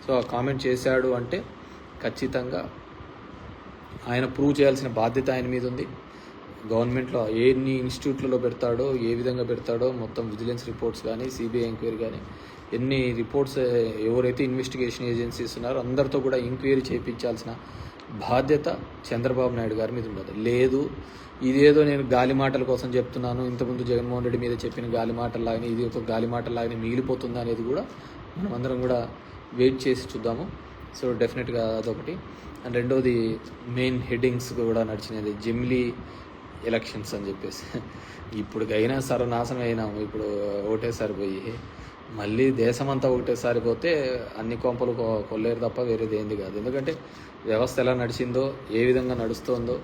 So ఆ comment చేశాడు అంటే ఖచ్చితంగా ఆయన ప్రూవ్ చేయాల్సిన బాధ్యత ఆయన మీద ఉంది. గవర్నమెంట్లో ఎన్ని ఇన్స్టిట్యూట్లలో పెడతాడో, ఏ విధంగా పెడతాడో మొత్తం విజిలెన్స్ రిపోర్ట్స్ కానీ, సిబిఐ ఎంక్వైరీ కానీ, ఎన్ని రిపోర్ట్స్ ఎవరైతే ఇన్వెస్టిగేషన్ ఏజెన్సీస్ ఉన్నారో అందరితో కూడా ఎంక్వైరీ చేయించాల్సిన బాధ్యత చంద్రబాబు నాయుడు గారి మీద ఉండదు. లేదు ఇదేదో నేను గాలి మాటల కోసం చెప్తున్నాను, ఇంతకుముందు జగన్మోహన్ రెడ్డి మీద చెప్పిన గాలి మాటల్లాగానే ఇది ఒక గాలి మాటల్లాగానే మిగిలిపోతుంది అనేది కూడా మనం అందరం కూడా వెయిట్ చేసి చూద్దాము. సో డెఫినెట్గా అదొకటి. అండ్ రెండోది మెయిన్ హెడ్డింగ్స్ కూడా నడిచినది జమిలీ ఎలక్షన్స్ అని చెప్పేసి. ఇప్పటికైనా సర్వనాశనం అయినాము. ఇప్పుడు ఒకటేసారి పోయి మళ్ళీ దేశమంతా ఒకటేసారి పోతే అన్ని కొంపలు కొల్లేరు తప్ప వేరేది ఏంది కాదు. ఎందుకంటే వ్యవస్థ ఎలా నడిచిందో, ఏ విధంగా నడుస్తోందో,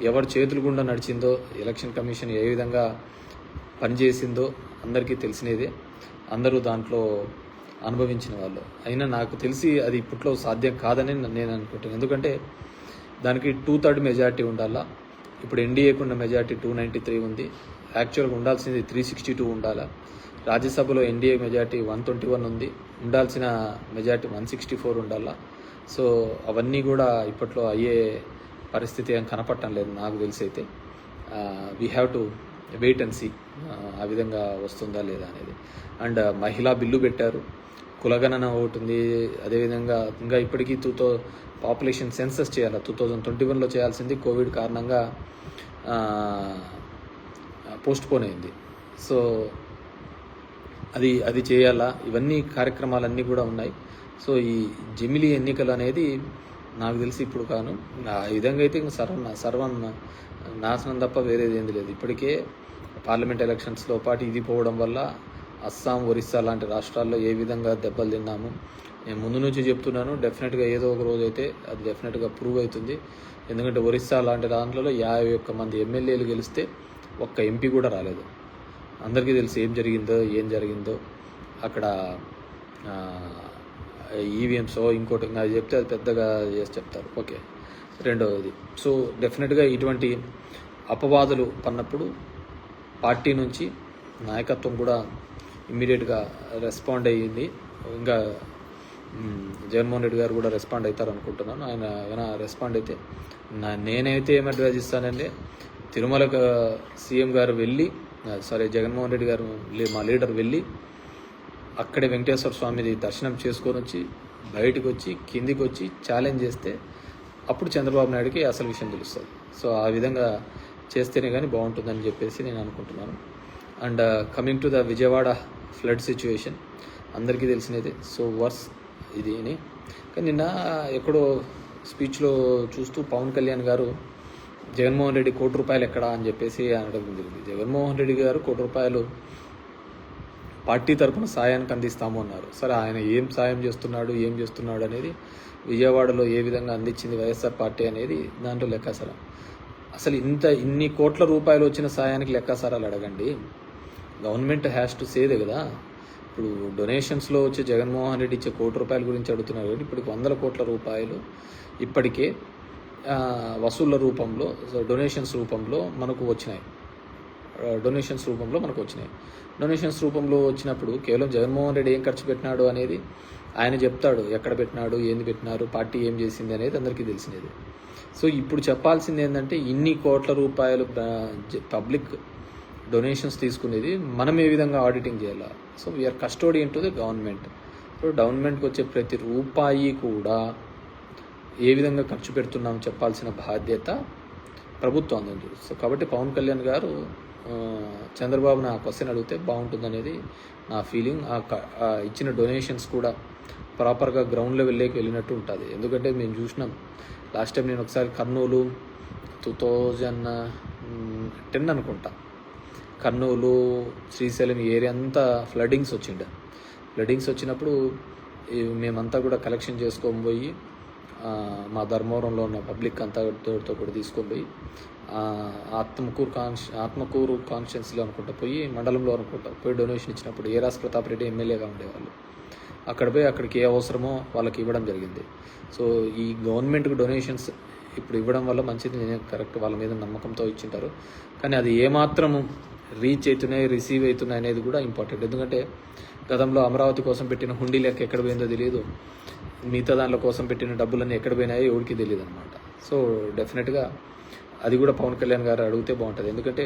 ఎవరి చేతుల గుండా నడిచిందో, ఎలక్షన్ కమిషన్ ఏ విధంగా పనిచేసిందో అందరికీ తెలిసినదే. అందరూ దాంట్లో అనుభవించిన వాళ్ళు. అయినా నాకు తెలిసి అది ఇప్పట్లో సాధ్యం కాదని నేను అనుకుంటాను. ఎందుకంటే దానికి 2/3 మెజారిటీ ఉండాలా. ఇప్పుడు ఎన్డీఏకు ఉన్న మెజారిటీ 293 ఉంది. యాక్చువల్గా ఉండాల్సింది 362 ఉండాలా. రాజ్యసభలో ఎన్డీఏ మెజారిటీ 121 ఉంది. ఉండాల్సిన మెజారిటీ 164 ఉండాలా. సో అవన్నీ కూడా ఇప్పట్లో అయ్యే పరిస్థితి ఏం కనపడటం లేదు నాకు తెలిసి అయితే. We have to wait and see ఆ విధంగా వస్తుందా లేదా అనేది. అండ్ మహిళా బిల్లు పెట్టారు, కులగణన ఒకటి ఉంది. అదేవిధంగా ఇంకా ఇప్పటికీ పాపులేషన్ సెన్సస్ చేయాలి, 2021లో చేయాల్సింది కోవిడ్ కారణంగా పోస్ట్పోన్ అయింది. సో అది చేయాలా. ఇవన్నీ కార్యక్రమాలన్నీ కూడా ఉన్నాయి. సో ఈ జమిలీ ఎన్నికలు అనేది నాకు తెలిసి ఇప్పుడు ఆ విధంగా అయితే సర్వం నాశనం తప్ప వేరేది ఏంది లేదు. ఇప్పటికే పార్లమెంట్ ఎలక్షన్స్లో పాటు ఇది పోవడం వల్ల అస్సాం, ఒరిస్సా లాంటి రాష్ట్రాల్లో ఏ విధంగా దెబ్బలు తిన్నాము. నేను ముందు నుంచి చెప్తున్నాను, డెఫినెట్గా ఏదో ఒక రోజు అయితే అది డెఫినెట్గా ప్రూవ్ అవుతుంది. ఎందుకంటే ఒరిస్సా లాంటి దాంట్లో 51 మంది ఎమ్మెల్యేలు గెలిస్తే ఒక్క ఎంపీ కూడా రాలేదు. అందరికీ తెలిసి ఏం జరిగిందో అక్కడ ఈవీఎంస్ ఇంకోటి అది చెప్తే అది పెద్దగా చేసి చెప్తారు. ఓకే. రెండవది, సో డెఫినెట్గా ఇటువంటి అపవాదులు పన్నప్పుడు పార్టీ నుంచి నాయకత్వం కూడా ఇమ్మీడియట్గా రెస్పాండ్ అయ్యింది. ఇంకా జగన్మోహన్ రెడ్డి గారు కూడా రెస్పాండ్ అవుతారు అనుకుంటున్నాను. ఆయన ఏమైనా రెస్పాండ్ అయితే నేనైతే ఏం అడ్వైజ్ ఇస్తానంటే, తిరుమలకు సీఎం గారు వెళ్ళి జగన్మోహన్ రెడ్డి గారు మా లీడర్ వెళ్ళి అక్కడే వెంకటేశ్వర స్వామిది దర్శనం చేసుకొని వచ్చి బయటకు వచ్చి కిందికి వచ్చి ఛాలెంజ్ చేస్తే అప్పుడు చంద్రబాబు నాయుడుకి అసలు విషయం తెలుస్తుంది. సో ఆ విధంగా చేస్తేనే కానీ బాగుంటుందని చెప్పేసి నేను అనుకుంటున్నాను. And coming to the Vijayawada flood situation అందరికీ తెలిసినదే. సో వర్స్ ఇది అని. కానీ నిన్న ఎక్కడో స్పీచ్లో చూస్తూ పవన్ కళ్యాణ్ గారు జగన్మోహన్ రెడ్డి ₹1 ఎక్కడా అని చెప్పేసి అనడం జరిగింది. జగన్మోహన్ రెడ్డి గారు ₹1 పార్టీ తరఫున సాయానికి అందిస్తాము అన్నారు. సరే, ఆయన ఏం సాయం చేస్తున్నాడు, ఏం చేస్తున్నాడు అనేది, విజయవాడలో ఏ విధంగా అందించింది వైఎస్ఆర్ పార్టీ అనేది దాంట్లో లెక్కాసారం. అసలు ఇన్ని కోట్ల రూపాయలు వచ్చిన సాయానికి లెక్కాసారాలు అడగండి. గవర్నమెంట్ హ్యాస్ టు సేదే కదా. ఇప్పుడు డొనేషన్స్లో వచ్చి జగన్మోహన్ రెడ్డి ఇచ్చే ₹1 గురించి అడుగుతున్నారు. కాబట్టి ఇప్పటికి 100 కోట్ల రూపాయలు ఇప్పటికే వసూళ్ల రూపంలో, డొనేషన్స్ రూపంలో మనకు వచ్చినాయి. డొనేషన్స్ రూపంలో వచ్చినప్పుడు కేవలం జగన్మోహన్ రెడ్డి ఏం ఖర్చు పెట్టినాడు అనేది ఆయన చెప్తాడు. ఎక్కడ పెట్టినాడు, ఏంది పెట్టినారు, పార్టీ ఏం చేసింది అనేది అందరికీ తెలిసినది. సో ఇప్పుడు చెప్పాల్సింది ఏంటంటే, ఇన్ని కోట్ల రూపాయలు పబ్లిక్ డొనేషన్స్ తీసుకునేది మనం ఏ విధంగా ఆడిటింగ్ చేయాలా. So we are custodian to the government. So గవర్నమెంట్కి వచ్చే ప్రతి రూపాయి కూడా ఏ విధంగా ఖర్చు పెడుతున్నాం చెప్పాల్సిన బాధ్యత ప్రభుత్వం అంది. సో కాబట్టి పవన్ కళ్యాణ్ గారు చంద్రబాబుని ఆ క్వశ్చన్ అడిగితే బాగుంటుందనేది నా ఫీలింగ్. ఇచ్చిన డొనేషన్స్ కూడా ప్రాపర్గా గ్రౌండ్ లెవెల్లోకి వెళ్ళినట్టు ఉంటుంది. ఎందుకంటే మేము చూసినాం లాస్ట్ టైం, నేను ఒకసారి కర్నూలు 2010 అనుకుంటా, కర్నూలు శ్రీశైలం ఏరియా అంతా ఫ్లడ్డింగ్స్ వచ్చినప్పుడు మేమంతా కూడా కలెక్షన్ చేసుకొని పోయి మా ధర్మవరంలో ఉన్న పబ్లిక్ అంతా కూడా తీసుకొని పోయి ఆత్మకూరు కాన్స్టిట్యున్సీలో అనుకుంటా మండలంలో పోయి డొనేషన్ ఇచ్చినప్పుడు ఏరాస్ ప్రతాప్ రెడ్డి ఎమ్మెల్యేగా ఉండేవాళ్ళు. అక్కడికి ఏ అవసరమో వాళ్ళకి ఇవ్వడం జరిగింది. సో ఈ గవర్నమెంట్కి డొనేషన్స్ ఇప్పుడు ఇవ్వడం వల్ల మంచిది, నేనే కరెక్ట్, వాళ్ళ మీద నమ్మకంతో ఇచ్చింటారు. కానీ అది ఏమాత్రము రీచ్ అవుతున్నాయి, రిసీవ్ అవుతున్నాయి అనేది కూడా ఇంపార్టెంట్. ఎందుకంటే గతంలో అమరావతి కోసం పెట్టిన హుండీ లెక్క ఎక్కడ పోయిందో తెలియదు. మిగతా దానిల కోసం పెట్టిన డబ్బులన్నీ ఎక్కడ పోయినాయో ఎవరికి తెలియదు అనమాట. సో డెఫినెట్గా అది కూడా పవన్ కళ్యాణ్ గారు అడిగితే బాగుంటుంది. ఎందుకంటే